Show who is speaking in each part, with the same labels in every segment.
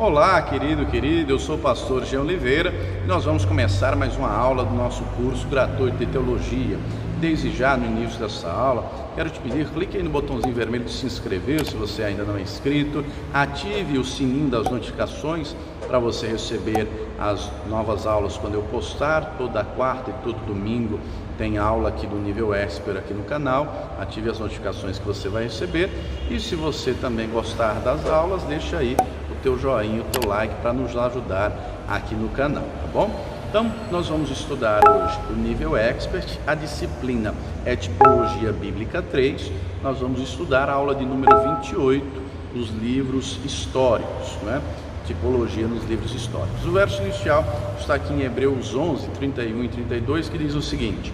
Speaker 1: Olá, querido, eu sou o pastor Jean Oliveira e nós vamos começar mais uma aula do nosso curso gratuito de teologia. Desde já, no início dessa aula, quero te pedir, clique aí no botãozinho vermelho de se inscrever se você ainda não é inscrito, ative o sininho das notificações para você receber as novas aulas quando eu postar. Toda quarta e todo domingo tem aula aqui do nível Expert aqui no canal. Ative as notificações que você vai receber, e se você também gostar das aulas, deixa aí o teu joinha, o teu like para nos ajudar aqui no canal, tá bom? Então, nós vamos estudar hoje o nível Expert, a disciplina é Tipologia Bíblica 3. Nós vamos estudar a aula de número 28 dos livros históricos, né? Tipologia nos livros históricos. O verso inicial está aqui em Hebreus 11, 31 e 32, que diz o seguinte: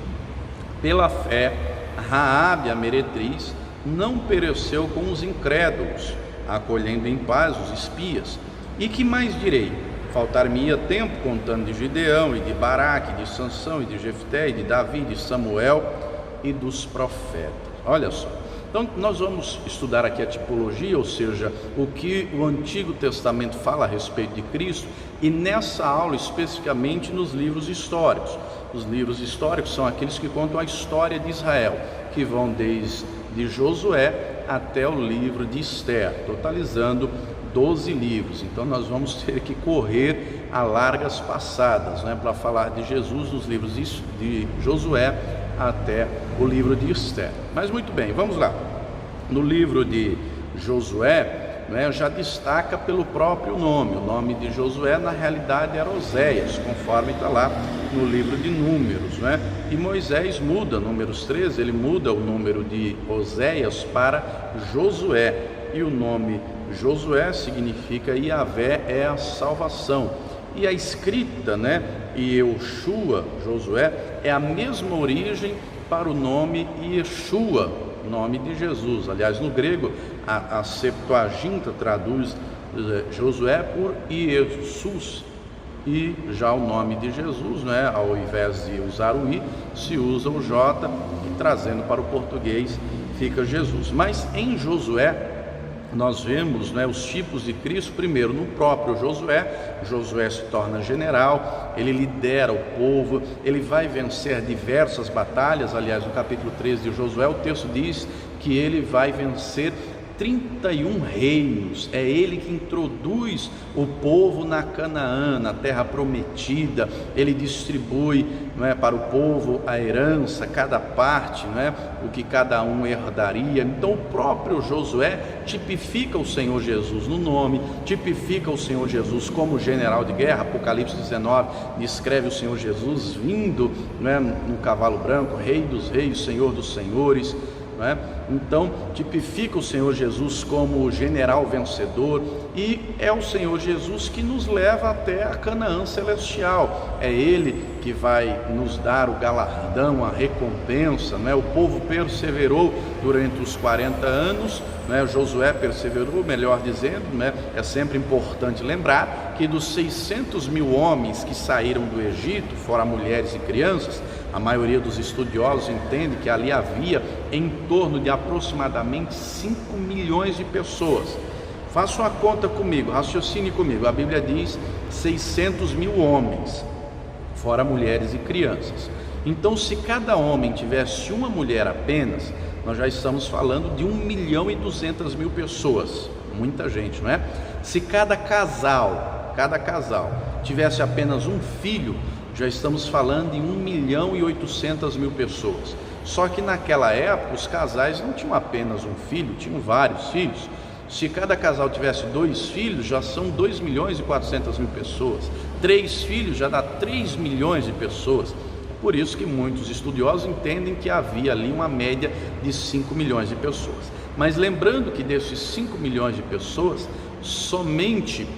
Speaker 1: pela fé, Raabe, a meretriz, não pereceu com os incrédulos, acolhendo em paz os espias. E que mais direi? Faltar-me-ia tempo contando de Gideão e de Baraque, de Sansão e de Jefté e de Davi, de Samuel e dos profetas. Olha só, então nós vamos estudar aqui a tipologia, ou seja, o que o Antigo Testamento fala a respeito de Cristo, e nessa aula especificamente nos livros históricos. Os livros históricos são aqueles que contam a história de Israel, que vão desde Josué até o livro de Esther, totalizando 12 livros. Então nós vamos ter que correr a largas passadas, né, para falar de Jesus nos livros de Josué até o livro de Esther. Mas muito bem, vamos lá. No livro de Josué, né, já destaca pelo próprio nome. O nome de Josué na realidade era Oséias, conforme está lá no livro de Números, né? E Moisés muda, Números 13, ele muda o número de Oséias para Josué, e o nome Josué significa Yahvé é a salvação. E a escrita, né, Yeshua, Josué, é a mesma origem para o nome Yeshua, nome de Jesus. Aliás, no grego, a Septuaginta traduz Josué por Jesus, e já o nome de Jesus, né, ao invés de usar o I, se usa o J, e trazendo para o português fica Jesus. Mas em Josué, nós vemos, né, os tipos de Cristo. Primeiro, no próprio Josué, Josué se torna general, ele lidera o povo, ele vai vencer diversas batalhas. Aliás, no capítulo 13 de Josué, o texto diz que ele vai vencer 31 reinos. É ele que introduz o povo na Canaã, na terra prometida. Ele distribui, não é, para o povo a herança, cada parte, não é, o que cada um herdaria. Então o próprio Josué tipifica o Senhor Jesus no nome, tipifica o Senhor Jesus como general de guerra. Apocalipse 19 descreve o Senhor Jesus vindo, não é, no cavalo branco, Rei dos reis, Senhor dos senhores. Então tipifica o Senhor Jesus como general vencedor, e é o Senhor Jesus que nos leva até a Canaã celestial. É Ele que vai nos dar o galardão, a recompensa, né? O povo perseverou durante os 40 anos, né? Josué perseverou, melhor dizendo, né? É sempre importante lembrar que dos 600 mil homens que saíram do Egito, fora mulheres e crianças, a maioria dos estudiosos entende que ali havia em torno de aproximadamente 5 milhões de pessoas. Faça uma conta comigo, raciocine comigo. A Bíblia diz 600 mil homens, fora mulheres e crianças. Então, se cada homem tivesse uma mulher apenas, nós já estamos falando de 1.200.000 pessoas. Muita gente, não é? Se cada casal tivesse apenas um filho, já estamos falando em 1.800.000 pessoas. Só que naquela época os casais não tinham apenas um filho, tinham vários filhos. Se cada casal tivesse 2 filhos, já são 2.400.000 pessoas. 3 filhos já dá 3 milhões de pessoas. Por isso que muitos estudiosos entendem que havia ali uma média de 5 milhões de pessoas. Mas lembrando que desses 5 milhões de pessoas, somente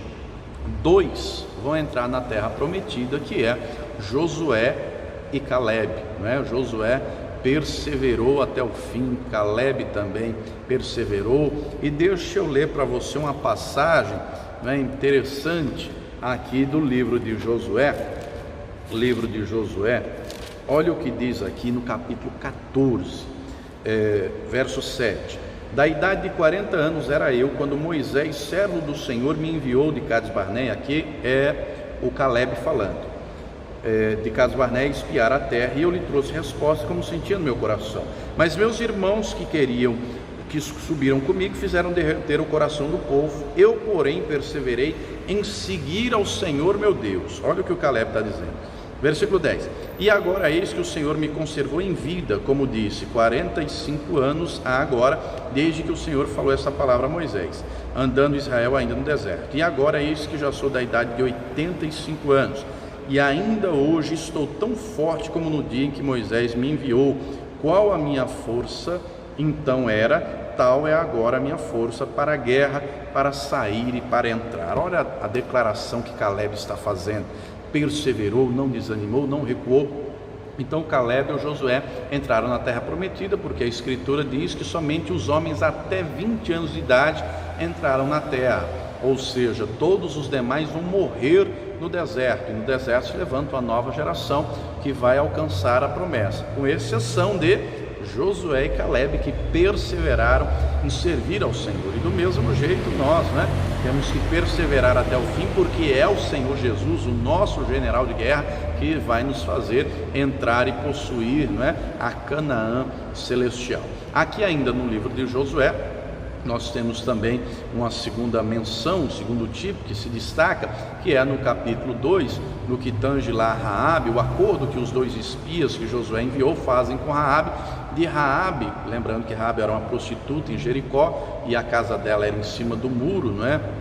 Speaker 1: 2 vão entrar na terra prometida, que é Josué e Caleb, né? Josué perseverou até o fim, Caleb também perseverou. E deixa eu ler para você uma passagem, né, interessante aqui do livro de Josué. Olha o que diz aqui no capítulo 14, verso 7: Da idade de 40 anos era eu, quando Moisés, servo do Senhor, me enviou de Cades Barneia. Aqui é o Caleb falando, de Cades Barneia, espiar a terra, e eu lhe trouxe resposta como sentia no meu coração. Mas meus irmãos que subiram comigo, fizeram derreter o coração do povo. Eu, porém, perseverei em seguir ao Senhor meu Deus. Olha o que o Caleb está dizendo. Versículo 10. E agora eis que o Senhor me conservou em vida, como disse, 45 anos há agora, desde que o Senhor falou essa palavra a Moisés, andando Israel ainda no deserto. E agora eis que já sou da idade de 85 anos, e ainda hoje estou tão forte como no dia em que Moisés me enviou. Qual a minha força então era, tal é agora a minha força para a guerra, para sair e para entrar. Olha a declaração que Caleb está fazendo. Perseverou, não desanimou, não recuou. Então Caleb e Josué entraram na terra prometida, porque a escritura diz que somente os homens até 20 anos de idade entraram na terra, ou seja, todos os demais vão morrer no deserto, e no deserto se levanta uma nova geração que vai alcançar a promessa, com exceção de Josué e Caleb, que perseveraram em servir ao Senhor. E do mesmo jeito nós, temos que perseverar até o fim, porque é o Senhor Jesus, o nosso general de guerra, que vai nos fazer entrar e possuir, a Canaã celestial. Aqui ainda no livro de Josué, nós temos também uma segunda menção, um segundo tipo que se destaca, que é no capítulo 2, no que tange lá a Raabe, o acordo que os 2 espias que Josué enviou fazem com Raabe. De Raabe, lembrando que Raabe era uma prostituta em Jericó, e a casa dela era em cima do muro,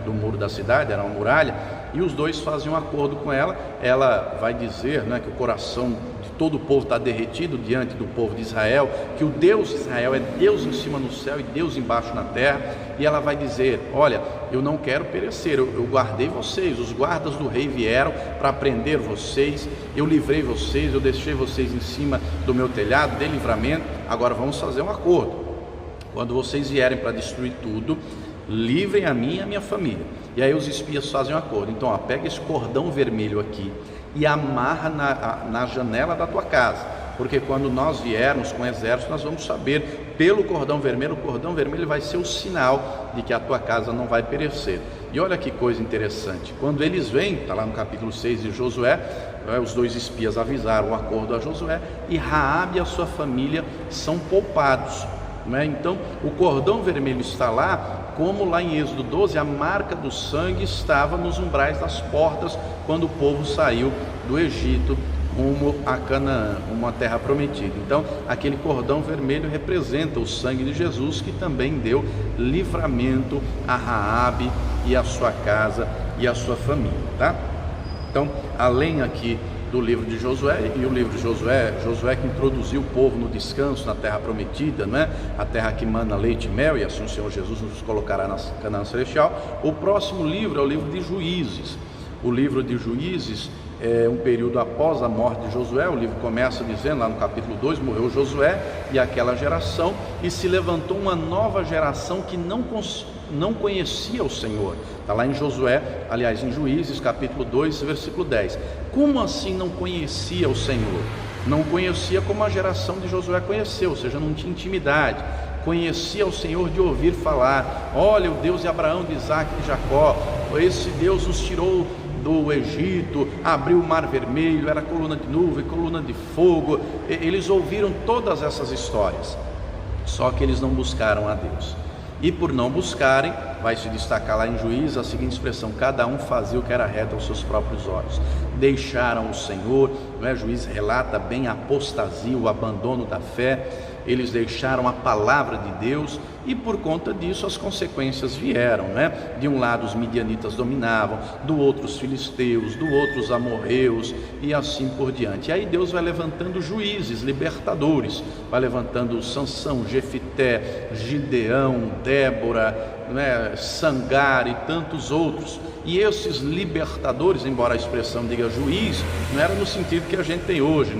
Speaker 1: do muro da cidade, era uma muralha, e os 2 fazem um acordo com ela. Ela vai dizer que o coração de todo o povo está derretido diante do povo de Israel, que o Deus de Israel é Deus em cima no céu e Deus embaixo na terra, e ela vai dizer: olha, eu não quero perecer, eu guardei vocês, os guardas do rei vieram para prender vocês, eu livrei vocês, eu deixei vocês em cima do meu telhado, dei livramento, agora vamos fazer um acordo. Quando vocês vierem para destruir tudo, livrem a mim e a minha família. E aí os espias fazem um acordo. Então, pega esse cordão vermelho aqui e amarra na janela da tua casa, porque quando nós viermos com o exército, nós vamos saber pelo cordão vermelho. O cordão vermelho vai ser o sinal de que a tua casa não vai perecer. E olha que coisa interessante, quando eles vêm, está lá no capítulo 6 de Josué, os 2 espias avisaram o acordo a Josué, e Raabe e a sua família são poupados. Então o cordão vermelho está lá, como lá em Êxodo 12, a marca do sangue estava nos umbrais das portas, quando o povo saiu do Egito rumo a Canaã, rumo à terra prometida. Então aquele cordão vermelho representa o sangue de Jesus, que também deu livramento a Raabe e a sua casa e a sua família, Então, além aqui do livro de Josué, e o livro de Josué que introduziu o povo no descanso na terra prometida, a terra que mana leite e mel, e assim o Senhor Jesus nos colocará na Canaã celestial. O próximo livro é o livro de Juízes. O livro de Juízes é um período após a morte de Josué. O livro começa dizendo, lá no capítulo 2, morreu Josué e aquela geração, e se levantou uma nova geração que não conhecia o Senhor. Está lá em Josué, aliás, em Juízes, capítulo 2, versículo 10. Como assim não conhecia o Senhor? Não conhecia como a geração de Josué conheceu, ou seja, não tinha intimidade. Conhecia o Senhor de ouvir falar. Olha, o Deus de Abraão, de Isaac e de Jacó, esse Deus nos tirou do Egito, abriu o mar vermelho, era coluna de nuvem, coluna de fogo. Eles ouviram todas essas histórias, só que eles não buscaram a Deus. E por não buscarem, vai se destacar lá em Juízes a seguinte expressão: cada um fazia o que era reto aos seus próprios olhos. Deixaram o Senhor, Juízes relata bem a apostasia, o abandono da fé. Eles deixaram a palavra de Deus, e por conta disso as consequências vieram, De um lado os midianitas dominavam, do outro os filisteus, do outro os amorreus, e assim por diante. E aí Deus vai levantando juízes, libertadores, vai levantando Sansão, Jefité, Gideão, Débora, Sangar e tantos outros. E esses libertadores, embora a expressão diga juiz, não era no sentido que a gente tem hoje,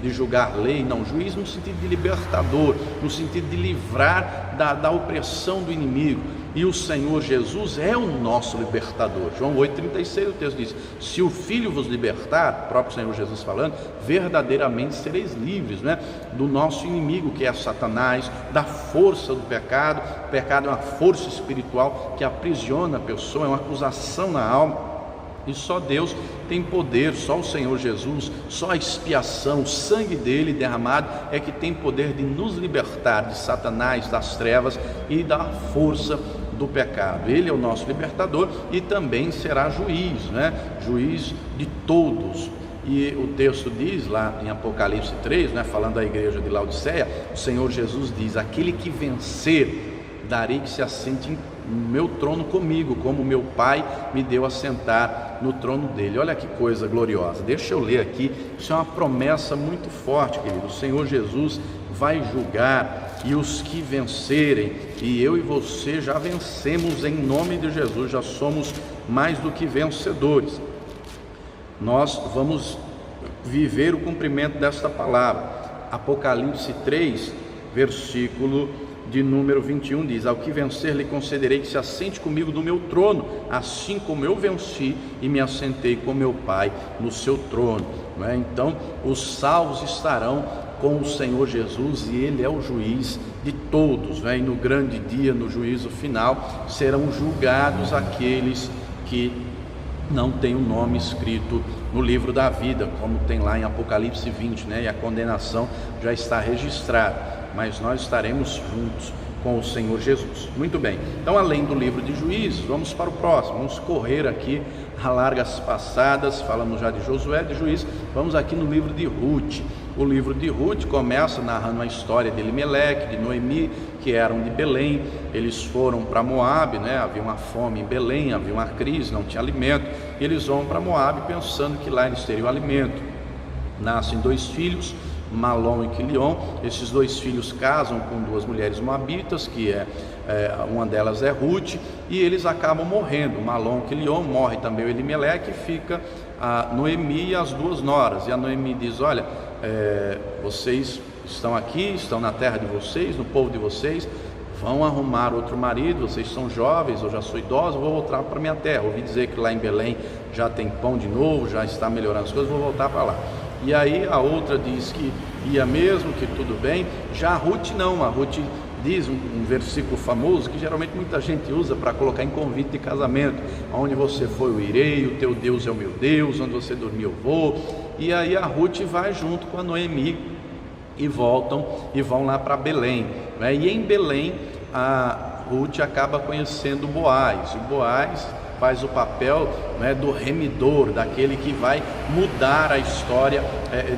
Speaker 1: de julgar lei, não. Juiz no sentido de libertador, no sentido de livrar da opressão do inimigo. e o Senhor Jesus é o nosso libertador. João 8,36, o texto diz: se o Filho vos libertar, o próprio Senhor Jesus falando, verdadeiramente sereis livres, né, do nosso inimigo, que é Satanás, da força do pecado. O pecado é uma força espiritual que aprisiona a pessoa, é uma acusação na alma. E só Deus tem poder, só o Senhor Jesus, só a expiação, o sangue dele derramado é que tem poder de nos libertar de Satanás, das trevas e da força do pecado. Ele é o nosso libertador e também será juiz, né? Juiz de todos. E o texto diz lá em Apocalipse 3, né, falando da igreja de Laodiceia, o Senhor Jesus diz: aquele que vencer, darei que se assente no meu trono comigo, como meu Pai me deu a sentar no trono dele. Olha que coisa gloriosa. Deixa eu ler aqui, isso é uma promessa muito forte, querido. O Senhor Jesus vai julgar, e os que vencerem, e eu e você já vencemos em nome de Jesus, já somos mais do que vencedores. Nós vamos viver o cumprimento desta palavra. Apocalipse 3, versículo de número 21 diz: ao que vencer lhe concederei que se assente comigo no meu trono, assim como eu venci e me assentei com meu Pai no seu trono. Então os salvos estarão com o Senhor Jesus, e Ele é o juiz de todos, e no grande dia, no juízo final, serão julgados aqueles que não têm o nome escrito no livro da vida, como tem lá em Apocalipse 20, e a condenação já está registrada. Mas nós estaremos juntos com o Senhor Jesus. Muito bem, então além do livro de Juízes, vamos para o próximo, vamos correr aqui a largas passadas, falamos já de Josué, de Juízes, vamos aqui no livro de Ruth. O livro de Ruth começa narrando a história de Elimeleque, de Noemi, que eram de Belém. Eles foram para Moabe, havia uma fome em Belém, havia uma crise, não tinha alimento, e eles vão para Moabe pensando que lá eles teriam alimento. Nascem 2 filhos, Malom e Quilion. Esses 2 filhos casam com 2 mulheres moabitas, que uma delas é Ruth, e eles acabam morrendo. Malom e Quilion, morre também o Elimeleque, e fica a Noemi e as 2 noras. E a Noemi diz: olha, vocês estão aqui, estão na terra de vocês, no povo de vocês, vão arrumar outro marido, vocês são jovens, eu já sou idosa, vou voltar para minha terra. Ouvi dizer que lá em Belém já tem pão de novo, já está melhorando as coisas, vou voltar para lá. E aí a outra diz que ia mesmo, que tudo bem. Já a Ruth não, a Ruth diz um versículo famoso que geralmente muita gente usa para colocar em convite de casamento: onde você for eu irei, o teu Deus é o meu Deus, onde você dormir eu vou. E aí a Ruth vai junto com a Noemi e voltam e vão lá para Belém, E em Belém a Ruth acaba conhecendo Boaz, e Boaz faz o papel do remidor, daquele que vai mudar a história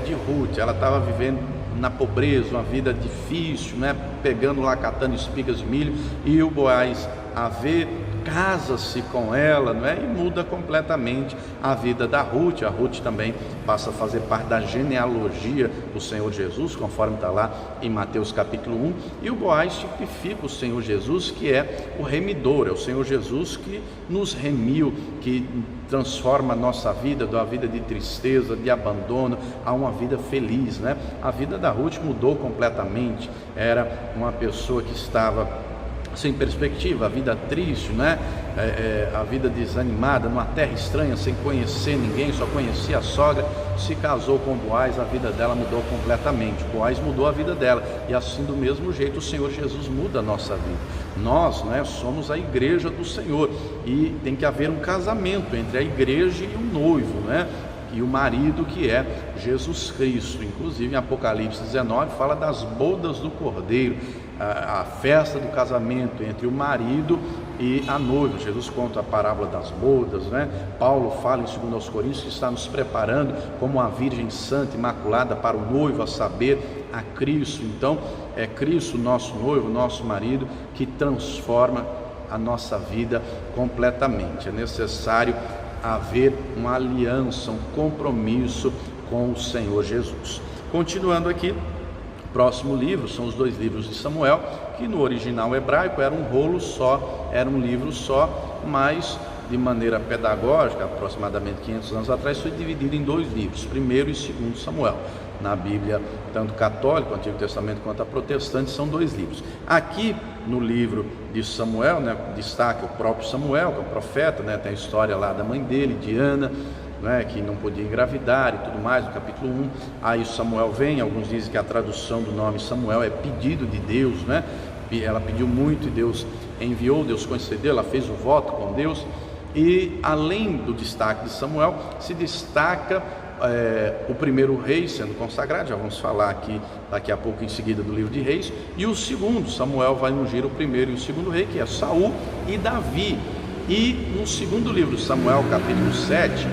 Speaker 1: de Ruth. Ela estava vivendo na pobreza, uma vida difícil, pegando lá, catando espigas de milho, e o Boaz a vê, casa-se com ela, e muda completamente a vida da Ruth. A Ruth também passa a fazer parte da genealogia do Senhor Jesus, conforme está lá em Mateus capítulo 1, e o Boaz tipifica o Senhor Jesus, que é o remidor, é o Senhor Jesus que nos remiu, que transforma a nossa vida, de uma vida de tristeza, de abandono, a uma vida feliz, A vida da Ruth mudou completamente. Era uma pessoa que estava sem perspectiva, a vida triste, a vida desanimada, numa terra estranha, sem conhecer ninguém, só conhecia a sogra. Se casou com Boaz, a vida dela mudou completamente. Boaz mudou a vida dela, e assim, do mesmo jeito, o Senhor Jesus muda a nossa vida. Nós, somos a igreja do Senhor, e tem que haver um casamento entre a igreja e o noivo, e o marido, que é Jesus Cristo. Inclusive em Apocalipse 19 fala das bodas do Cordeiro, a festa do casamento entre o marido e a noiva. Jesus conta a parábola das bodas, Paulo fala em 2 Coríntios que está nos preparando como uma virgem santa, imaculada, para o noivo, a saber, a Cristo. Então é Cristo, nosso noivo, nosso marido, que transforma a nossa vida completamente. É necessário haver uma aliança, um compromisso com o Senhor Jesus. Continuando aqui, próximo livro são os 2 livros de Samuel, que no original hebraico era um rolo só, era um livro só, mas de maneira pedagógica, aproximadamente 500 anos atrás, foi dividido em 2 livros, 1º e 2º Samuel. Na Bíblia, tanto católica, o Antigo Testamento, quanto a protestante, são 2 livros. Aqui no livro de Samuel, né, destaca o próprio Samuel, que é o profeta, né, tem a história lá da mãe dele, de Ana, né, que não podia engravidar e tudo mais, no capítulo 1. Aí Samuel vem, alguns dizem que a tradução do nome Samuel é pedido de Deus, né? Ela pediu muito e Deus enviou, Deus concedeu, ela fez o voto com Deus. E além do destaque de Samuel, se destaca o primeiro rei sendo consagrado, já vamos falar aqui daqui a pouco em seguida do livro de Reis, e o segundo, Samuel vai ungir o primeiro e o segundo rei, que é Saul e Davi. E no segundo livro de Samuel, capítulo 7,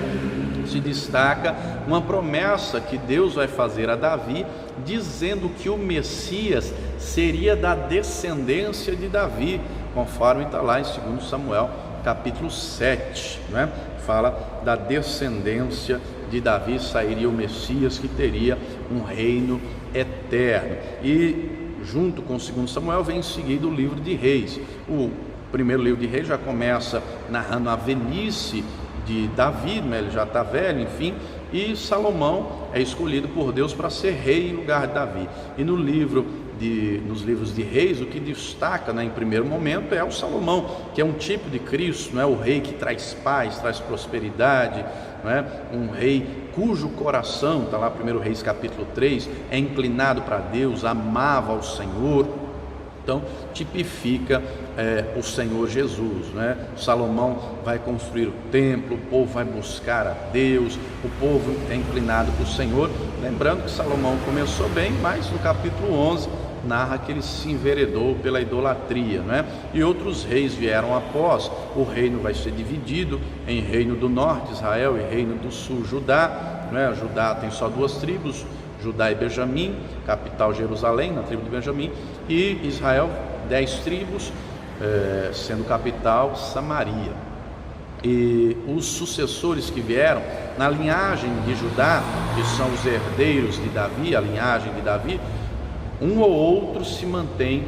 Speaker 1: se destaca uma promessa que Deus vai fazer a Davi, dizendo que o Messias seria da descendência de Davi, conforme está lá em 2 Samuel, capítulo 7, né? Fala da descendência de Davi, sairia o Messias que teria um reino eterno. E junto com 2 Samuel vem em seguida o livro de Reis. O primeiro livro de Reis já começa narrando a velhice de Davi, né? Ele já está velho, enfim, e Salomão é escolhido por Deus para ser rei em lugar de Davi. E nos livros de Reis, o que destaca, né, em primeiro momento é o Salomão, que é um tipo de Cristo, não é? O rei que traz paz, traz prosperidade, não é? Um rei cujo coração, está lá 1 Reis capítulo 3, é inclinado para Deus, amava ao Senhor. Então tipifica o Senhor Jesus, né? Salomão vai construir o templo, o povo vai buscar a Deus, o povo é inclinado para o Senhor. Lembrando que Salomão começou bem, mas no capítulo 11 narra que ele se enveredou pela idolatria, né? E outros reis vieram após. O reino vai ser dividido em reino do norte, Israel, e reino do sul, Judá, né? Judá tem só 2 tribos, Judá e Benjamim, capital Jerusalém, na tribo de Benjamim, e Israel 10 tribos, sendo capital Samaria. E os sucessores que vieram na linhagem de Judá, que são os herdeiros de Davi, a linhagem de Davi, um ou outro se mantém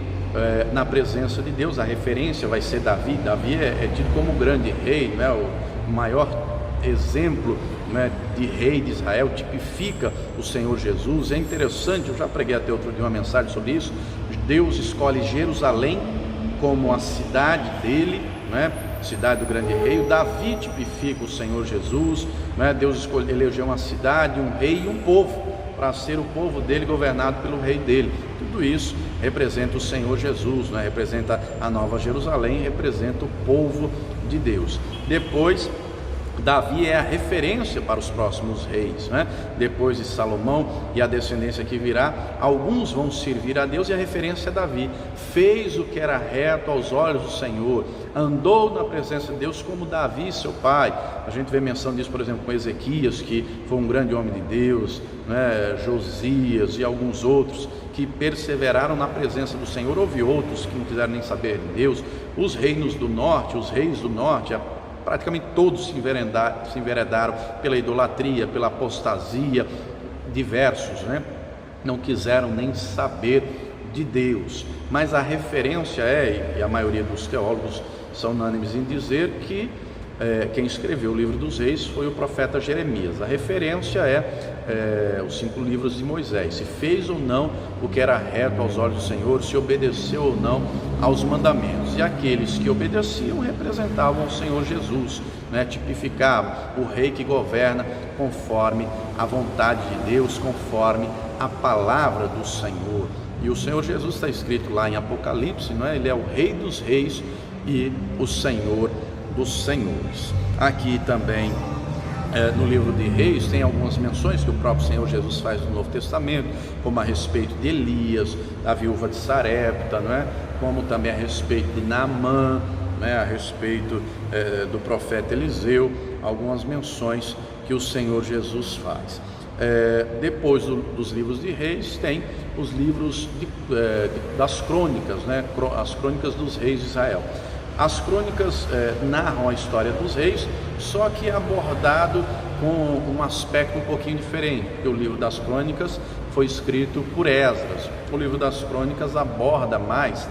Speaker 1: na presença de Deus. A referência vai ser Davi. Davi é tido como o grande rei, né? O maior exemplo, né, de rei de Israel, tipifica o Senhor Jesus. É interessante, eu já preguei até outro dia uma mensagem sobre isso. Deus escolhe Jerusalém como a cidade dele, né? Cidade do grande rei. O Davi tipifica o Senhor Jesus, né? Deus elegeu uma cidade, um rei e um povo para ser o povo dele, governado pelo rei dele. Tudo isso representa o Senhor Jesus, né? Representa a Nova Jerusalém, representa o povo de Deus. Depois, Davi é a referência para os próximos reis, né? Depois de Salomão e a descendência que virá, alguns vão servir a Deus, e a referência é Davi. Fez o que era reto aos olhos do Senhor, andou na presença de Deus como Davi, seu pai. A gente vê menção disso, por exemplo, com Ezequias, que foi um grande homem de Deus, né? Josias e alguns outros que perseveraram na presença do Senhor. Houve outros que não quiseram nem saber de Deus. Os reis do norte, praticamente todos se enveredaram pela idolatria, pela apostasia, diversos, né? Não quiseram nem saber de Deus. Mas a referência e a maioria dos teólogos são unânimes em dizer que quem escreveu o livro dos reis foi o profeta Jeremias. A referência os 5 livros de Moisés, se fez ou não o que era reto aos olhos do Senhor, se obedeceu ou não aos mandamentos. E aqueles que obedeciam representavam o Senhor Jesus, né? Tipificavam o rei que governa conforme a vontade de Deus, conforme a palavra do Senhor. E o Senhor Jesus está escrito lá em Apocalipse, não é? Ele é o Rei dos Reis e o Senhor dos Senhores. Aqui também no livro de Reis tem algumas menções que o próprio Senhor Jesus faz no Novo Testamento, como a respeito de Elias, da viúva de Sarepta, não é? Como também a respeito de Naamã, né? A respeito do profeta Eliseu, algumas menções que o Senhor Jesus faz. Depois dos livros de Reis tem os livros das crônicas, né? As crônicas dos reis de Israel. As crônicas narram a história dos reis, só que abordado com um aspecto um pouquinho diferente, porque o livro das crônicas foi escrito por Esdras. O livro das crônicas aborda mais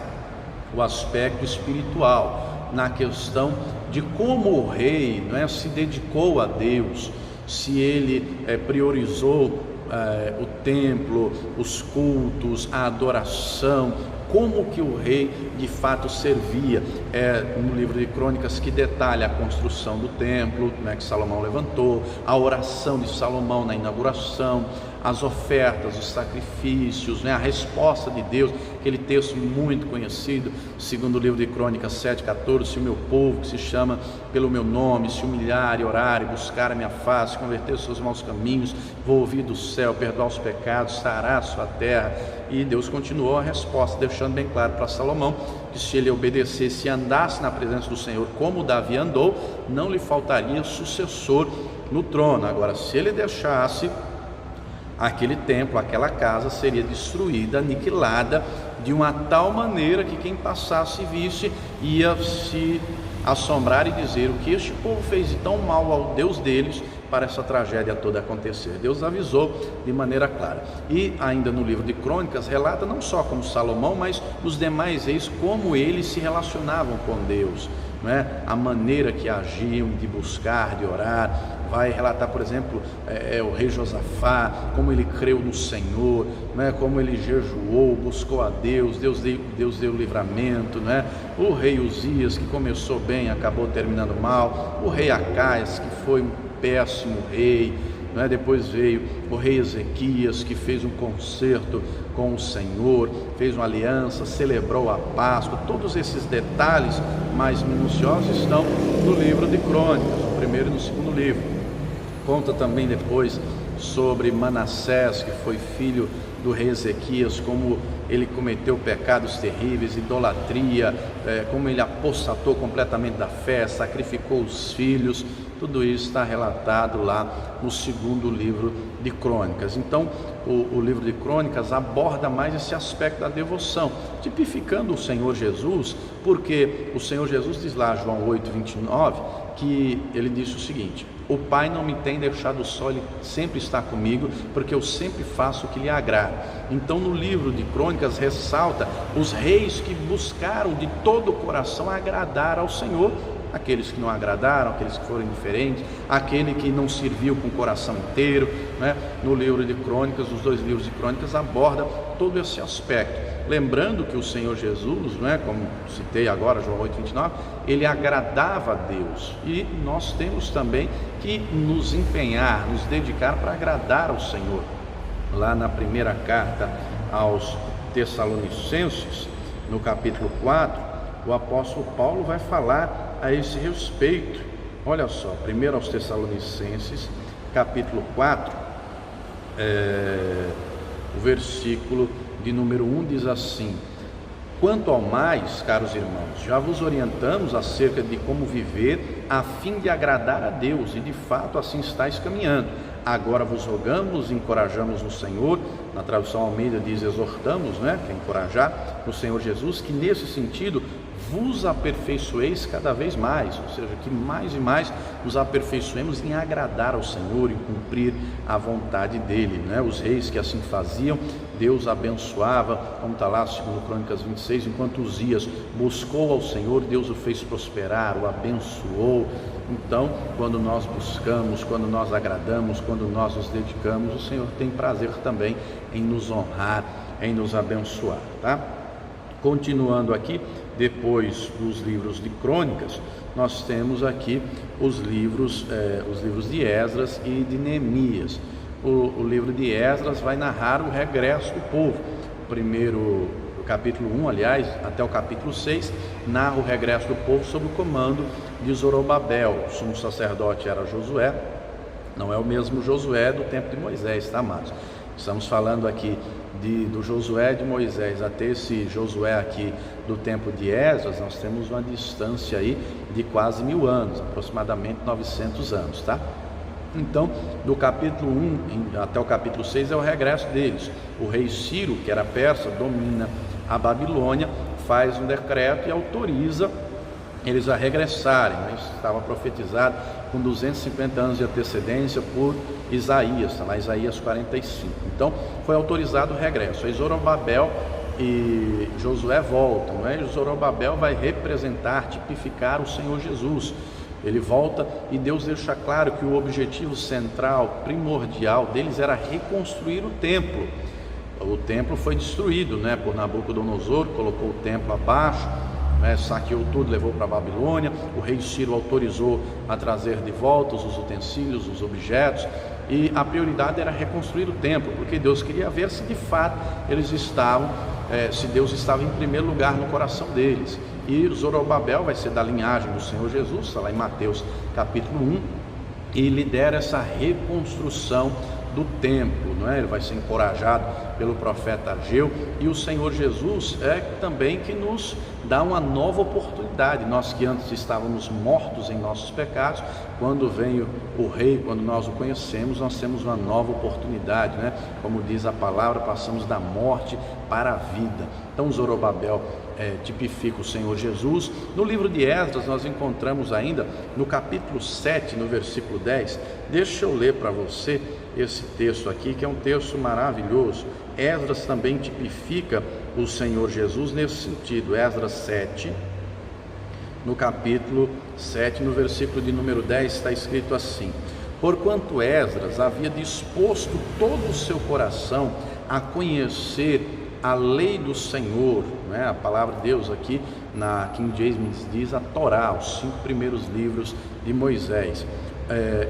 Speaker 1: o aspecto espiritual, na questão de como o rei, não é, se dedicou a Deus, se ele priorizou o templo, os cultos, a adoração, como que o rei de fato servia. No livro de Crônicas que detalha a construção do templo, né, que Salomão levantou, a oração de Salomão na inauguração, as ofertas, os sacrifícios, né, a resposta de Deus, aquele texto muito conhecido, segundo o livro de Crônicas 7,14, se o meu povo, que se chama pelo meu nome, se humilhar e orar e buscar a minha face, converter os seus maus caminhos, vou ouvir do céu, perdoar os pecados, sarar a sua terra. E Deus continuou a resposta, deixando bem claro para Salomão que se ele obedecesse e andasse na presença do Senhor como Davi andou, não lhe faltaria sucessor no trono. Agora, se ele deixasse, aquele templo, aquela casa seria destruída, aniquilada, de uma tal maneira que quem passasse e visse ia se assombrar e dizer: o que este povo fez de tão mal ao Deus deles para essa tragédia toda acontecer. Deus avisou de maneira clara. E ainda no livro de Crônicas relata não só como Salomão, mas os demais reis, como eles se relacionavam com Deus, não é? A maneira que agiam de buscar, de orar. Vai relatar, por exemplo, o rei Josafá, como ele creu no Senhor, né? Como ele jejuou, buscou a Deus, Deus deu livramento, né? O rei Uzias, que começou bem, acabou terminando mal. O rei Acaias, que foi um péssimo rei, né? Depois veio o rei Ezequias, que fez um concerto com o Senhor, fez uma aliança, celebrou a Páscoa. Todos esses detalhes mais minuciosos estão no livro de Crônicas, no primeiro e no segundo livro. Conta também depois sobre Manassés, que foi filho do rei Ezequias, como ele cometeu pecados terríveis, idolatria, como ele apostatou completamente da fé, sacrificou os filhos. Tudo isso está relatado lá no segundo livro de Crônicas. Então, o livro de Crônicas aborda mais esse aspecto da devoção, tipificando o Senhor Jesus, porque o Senhor Jesus diz lá, João 8,29, que ele disse o seguinte: o Pai não me tem deixado só, Ele sempre está comigo, porque eu sempre faço o que lhe agrada. Então, no livro de Crônicas ressalta os reis que buscaram de todo o coração agradar ao Senhor. Aqueles que não agradaram, aqueles que foram indiferentes, aquele que não serviu com o coração inteiro, né? No livro de Crônicas, os dois livros de Crônicas abordam todo esse aspecto. Lembrando que o Senhor Jesus, né, como citei agora, João 8,29, ele agradava a Deus. E nós temos também que nos empenhar, nos dedicar para agradar ao Senhor. Lá na primeira carta aos Tessalonicenses, no capítulo 4, o apóstolo Paulo vai falar a esse respeito. Olha só, primeiro aos Tessalonicenses, capítulo 4, o versículo de número 1 diz assim: quanto ao mais, caros irmãos, já vos orientamos acerca de como viver a fim de agradar a Deus, e de fato assim estáis caminhando. Agora vos rogamos e encorajamos no Senhor, na tradução Almeida diz exortamos, né, que é encorajar, no Senhor Jesus, que nesse sentido vos aperfeiçoeis cada vez mais, ou seja, que mais e mais nos aperfeiçoemos em agradar ao Senhor, em cumprir a vontade dEle, né? Os reis que assim faziam, Deus abençoava, como está lá, segundo Crônicas 26, enquanto Uzias buscou ao Senhor, Deus o fez prosperar, o abençoou. Então, quando nós buscamos, quando nós agradamos, quando nós nos dedicamos, o Senhor tem prazer também em nos honrar, em nos abençoar, tá? Continuando aqui, depois dos livros de Crônicas, nós temos aqui os livros de Esdras e de Neemias. O livro de Esdras vai narrar o regresso do povo. O capítulo 1, aliás, até o capítulo 6, narra o regresso do povo sob o comando de Zorobabel. O sumo sacerdote era Josué, não é o mesmo Josué do tempo de Moisés, tá, amados? Estamos falando aqui do Josué de Moisés até esse Josué aqui do tempo de Esdras. Nós temos uma distância aí de quase 1000 anos, aproximadamente 900 anos, tá? Então, do capítulo 1 até o capítulo 6 é o regresso deles. O rei Ciro, que era persa, domina a Babilônia, faz um decreto e autoriza eles a regressarem, né? Isso estava profetizado com 250 anos de antecedência por Isaías, está lá Isaías 45. Então foi autorizado o regresso. Aí Zorobabel e Josué volta, não é? E Zorobabel vai representar, tipificar o Senhor Jesus. Ele volta e Deus deixa claro que o objetivo central, primordial deles era reconstruir o templo. O templo foi destruído, né, por Nabucodonosor, colocou o templo abaixo, né, saqueou tudo, levou para a Babilônia. O rei Ciro autorizou a trazer de volta os utensílios, os objetos, e a prioridade era reconstruir o templo, porque Deus queria ver se de fato eles estavam, se Deus estava em primeiro lugar no coração deles. E Zorobabel vai ser da linhagem do Senhor Jesus, está lá em Mateus capítulo 1, e lidera essa reconstrução do templo, não é? Ele vai ser encorajado pelo profeta Ageu, e o Senhor Jesus é também que nos dá uma nova oportunidade. Nós que antes estávamos mortos em nossos pecados, quando vem o rei, quando nós o conhecemos, nós temos uma nova oportunidade, né? Como diz a palavra, passamos da morte para a vida. Então Zorobabel tipifica o Senhor Jesus. No livro de Esdras nós encontramos ainda no capítulo 7, no versículo 10, deixa eu ler para você esse texto aqui, que é um texto maravilhoso. Esdras também tipifica o Senhor Jesus nesse sentido. Esdras 7, no capítulo 7, no versículo de número 10, está escrito assim: porquanto Esdras havia disposto todo o seu coração a conhecer a lei do Senhor, né? A palavra de Deus aqui na King James diz a Torá, os 5 primeiros livros de Moisés,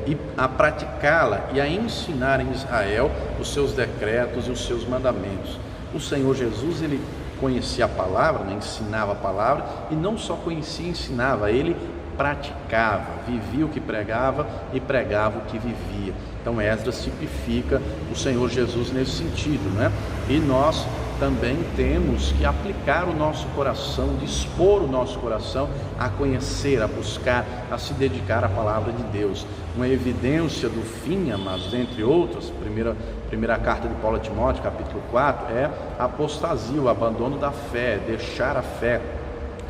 Speaker 1: e a praticá-la e a ensinar em Israel os seus decretos e os seus mandamentos. O Senhor Jesus, ele conhecia a palavra, né? Ensinava a palavra, e não só conhecia e ensinava, ele praticava, vivia o que pregava e pregava o que vivia. Então Esdras tipifica o Senhor Jesus nesse sentido, né? E nós também temos que aplicar o nosso coração, dispor o nosso coração a conhecer, a buscar, a se dedicar à palavra de Deus. Uma evidência do fim, amados, entre outras, primeira carta de Paulo a Timóteo, capítulo 4, é a apostasia, o abandono da fé, deixar a fé,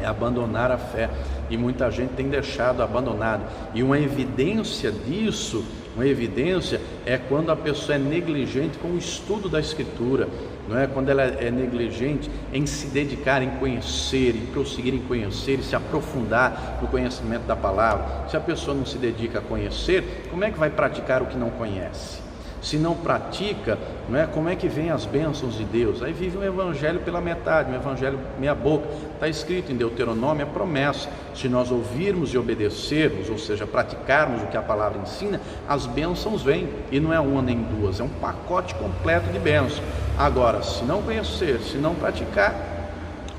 Speaker 1: é abandonar a fé, e muita gente tem deixado, abandonado. E uma evidência disso, uma evidência é quando a pessoa é negligente com o estudo da Escritura, não é? Quando ela é negligente em se dedicar, em conhecer, em prosseguir em conhecer e se aprofundar no conhecimento da palavra. Se a pessoa não se dedica a conhecer, como é que vai praticar o que não conhece? Se não pratica, não é? Como é que vem as bênçãos de Deus? Aí vive um evangelho pela metade, um evangelho meia boca. Está escrito em Deuteronômio a promessa: se nós ouvirmos e obedecermos, ou seja, praticarmos o que a palavra ensina, as bênçãos vêm, e não é uma nem duas, é um pacote completo de bênçãos. Agora, se não conhecer, se não praticar,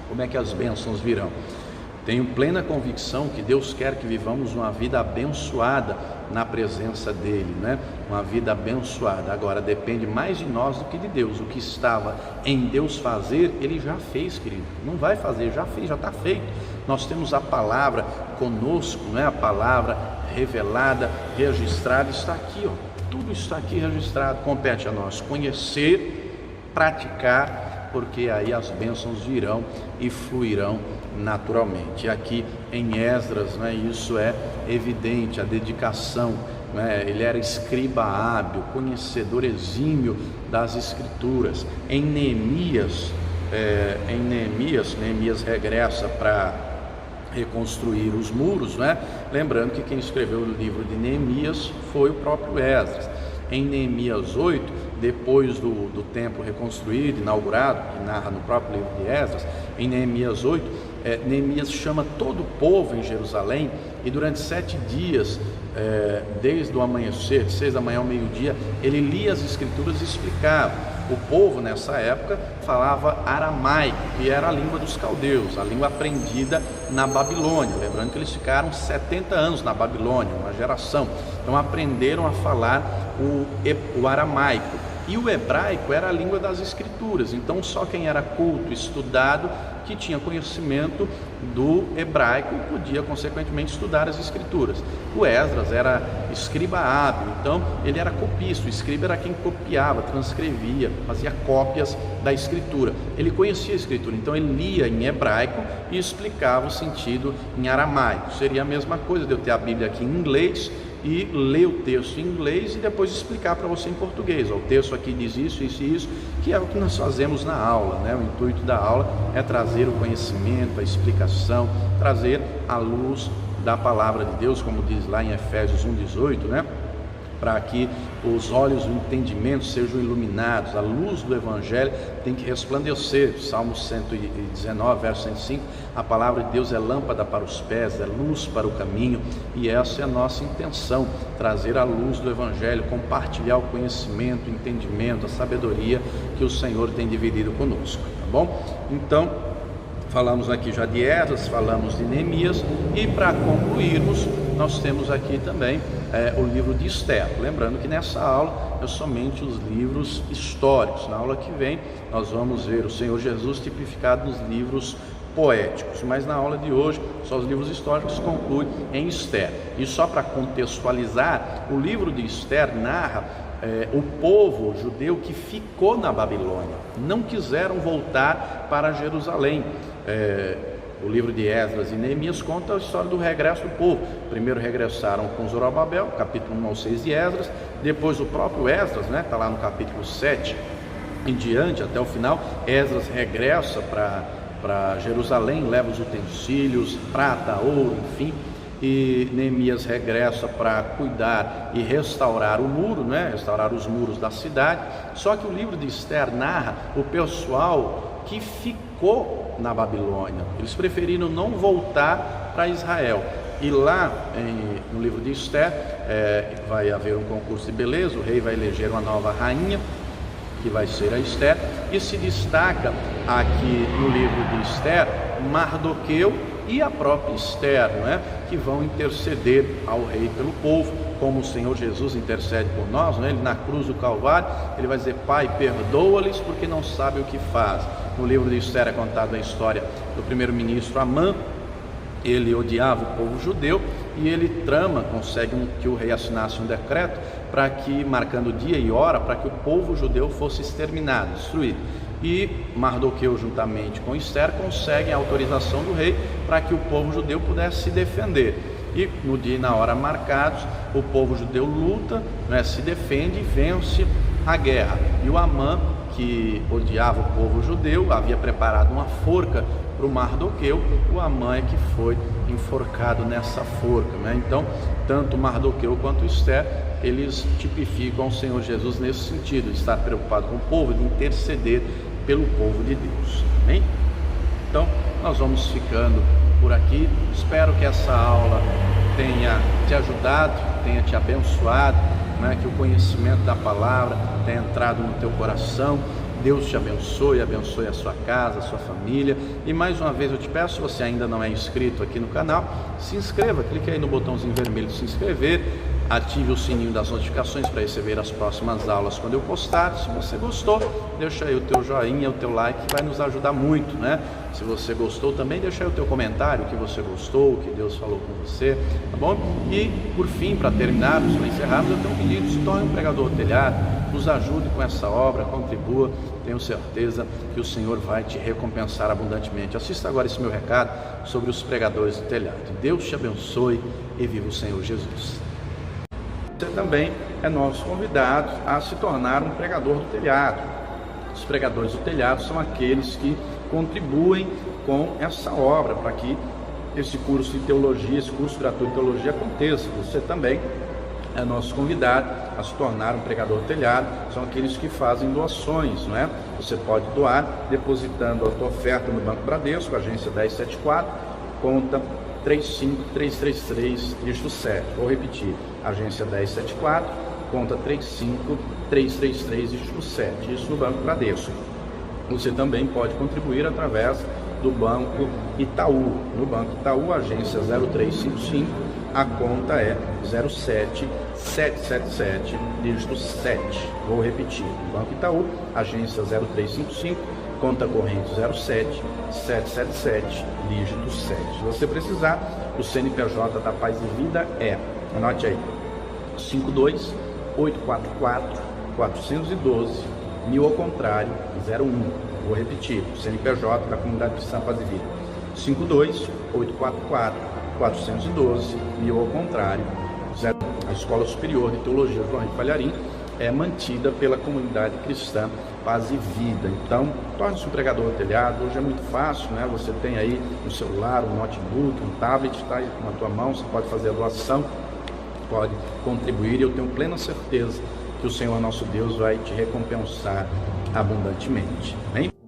Speaker 1: como é que as bênçãos virão? Tenho plena convicção que Deus quer que vivamos uma vida abençoada na presença dEle, né? Uma vida abençoada. Agora, depende mais de nós do que de Deus. O que estava em Deus fazer, Ele já fez, querido. Não vai fazer, já fez, já está feito. Nós temos a palavra conosco, né? A palavra revelada, registrada, está aqui, ó. Tudo está aqui registrado. Compete a nós conhecer, praticar, porque aí as bênçãos virão e fluirão naturalmente. E aqui em Esdras, né, isso é evidente, a dedicação, né? Ele era escriba hábil, conhecedor exímio das Escrituras. Em Neemias, Neemias regressa para reconstruir os muros, né? Lembrando que quem escreveu o livro de Neemias foi o próprio Esdras. Em Neemias 8, depois do templo reconstruído, inaugurado, que narra no próprio livro de Esdras, em Neemias 8, Neemias chama todo o povo em Jerusalém, e durante 7 dias, desde o amanhecer, de 6 da manhã ao meio-dia, ele lia as Escrituras e explicava. O povo nessa época falava aramaico, que era a língua dos caldeus, a língua aprendida na Babilônia. Lembrando que eles ficaram 70 anos na Babilônia, uma geração. Então aprenderam a falar o aramaico. E o hebraico era a língua das Escrituras. Então só quem era culto, estudado, que tinha conhecimento do hebraico, podia consequentemente estudar as Escrituras. O Esdras era escriba hábil, então ele era copista. O escriba era quem copiava, transcrevia, fazia cópias da Escritura. Ele conhecia a Escritura, então ele lia em hebraico e explicava o sentido em aramaico. Seria a mesma coisa de eu ter a Bíblia aqui em inglês e ler o texto em inglês e depois explicar para você em português. O texto aqui diz isso, isso e isso, que é o que nós fazemos na aula, né? O intuito da aula é trazer o conhecimento, a explicação, trazer a luz da palavra de Deus, como diz lá em Efésios 1:18, né? Para que os olhos do entendimento sejam iluminados, a luz do Evangelho tem que resplandecer. Salmo 119, verso 105, a palavra de Deus é lâmpada para os pés, é luz para o caminho, e essa é a nossa intenção, trazer a luz do Evangelho, compartilhar o conhecimento, o entendimento, a sabedoria que o Senhor tem dividido conosco, tá bom? Então, falamos aqui já de Esdras, falamos de Neemias, e para concluirmos, nós temos aqui também o livro de Esther. Lembrando que nessa aula é somente os livros históricos. Na aula que vem nós vamos ver o Senhor Jesus tipificado nos livros poéticos, mas na aula de hoje só os livros históricos concluem em Esther. E só para contextualizar, o livro de Esther narra o povo judeu que ficou na Babilônia, não quiseram voltar para Jerusalém. O livro de Esdras e Neemias conta a história do regresso do povo. Primeiro regressaram com Zorobabel, capítulo 1 ao 6 de Esdras, depois o próprio Esdras, né, está lá no capítulo 7 em diante, até o final. Esdras regressa para Jerusalém, leva os utensílios, prata, ouro, enfim, e Neemias regressa para cuidar e restaurar o muro, né, restaurar os muros da cidade. Só que o livro de Esther narra o pessoal que ficou na Babilônia. Eles preferiram não voltar para Israel. E lá no livro de Esther vai haver um concurso de beleza, o rei vai eleger uma nova rainha, que vai ser a Esther, e se destaca aqui no livro de Esther Mardoqueu e a própria Esther, não é? Que vão interceder ao rei pelo povo, como o Senhor Jesus intercede por nós, não é? Ele na cruz do Calvário, ele vai dizer: Pai, perdoa-lhes porque não sabem o que fazem. No livro de Esther é contada a história do primeiro-ministro Amã. Ele odiava o povo judeu e ele consegue que o rei assinasse um decreto para que, marcando dia e hora, para que o povo judeu fosse exterminado, destruído. E Mardoqueu, juntamente com Esther, conseguem a autorização do rei para que o povo judeu pudesse se defender. E no dia e na hora marcados, o povo judeu luta, né, se defende e vence a guerra. E o Amã, que odiava o povo judeu, havia preparado uma forca para o Mardoqueu. O Amã é que foi enforcado nessa forca, né? Então, tanto Mardoqueu quanto Esther, eles tipificam o Senhor Jesus nesse sentido, de estar preocupado com o povo, de interceder pelo povo de Deus. Amém? Então, nós vamos ficando por aqui. Espero que essa aula tenha te ajudado, tenha te abençoado, né? Que o conhecimento da palavra tenha entrado no teu coração. Deus te abençoe, abençoe a sua casa, a sua família. E mais uma vez eu te peço, se você ainda não é inscrito aqui no canal, se inscreva, clique aí no botãozinho vermelho de se inscrever, ative o sininho das notificações para receber as próximas aulas quando eu postar. Se você gostou, deixa aí o teu joinha, o teu like, que vai nos ajudar muito, né? Se você gostou também, deixa aí o teu comentário, o que você gostou, o que Deus falou com você, tá bom? E por fim, para terminarmos, para encerrarmos, eu tenho um pedido: se torne um pregador do telhado, nos ajude com essa obra, contribua, tenho certeza que o Senhor vai te recompensar abundantemente. Assista agora esse meu recado sobre os pregadores do telhado. Deus te abençoe e viva o Senhor Jesus. Você também é nosso convidado a se tornar um pregador do telhado. Os pregadores do telhado são aqueles que contribuem com essa obra, para que esse curso de teologia, esse curso gratuito de teologia aconteça. Você também é nosso convidado a se tornar um pregador do telhado. São aqueles que fazem doações, não é? Você pode doar depositando a tua oferta no Banco Bradesco, agência 1074, conta 35333, dígito 7. Vou repetir: agência 1074, conta 35333, dígito 7. Isso no Banco Bradesco. Você também pode contribuir através do Banco Itaú. No Banco Itaú, agência 0355, a conta é 07777, dígito 7. Vou repetir: Banco Itaú, agência 0355, conta corrente 07777, dígito 7. Se você precisar, o CNPJ da Paz e Vida é, anote aí, 52844-412, 1000 ao contrário, 01. Vou repetir: o CNPJ da Comunidade Cristã Paz e Vida, 52844-412, 1000 ao contrário, A Escola Superior de Teologia João Henrique Palharim é mantida pela comunidade cristã Paz e Vida. Então, torne-se um pregador no telhado. Hoje é muito fácil, né? Você tem aí um celular, um notebook, um tablet, está aí na tua mão, você pode fazer a doação, pode contribuir, e eu tenho plena certeza que o Senhor nosso Deus vai te recompensar abundantemente. Amém?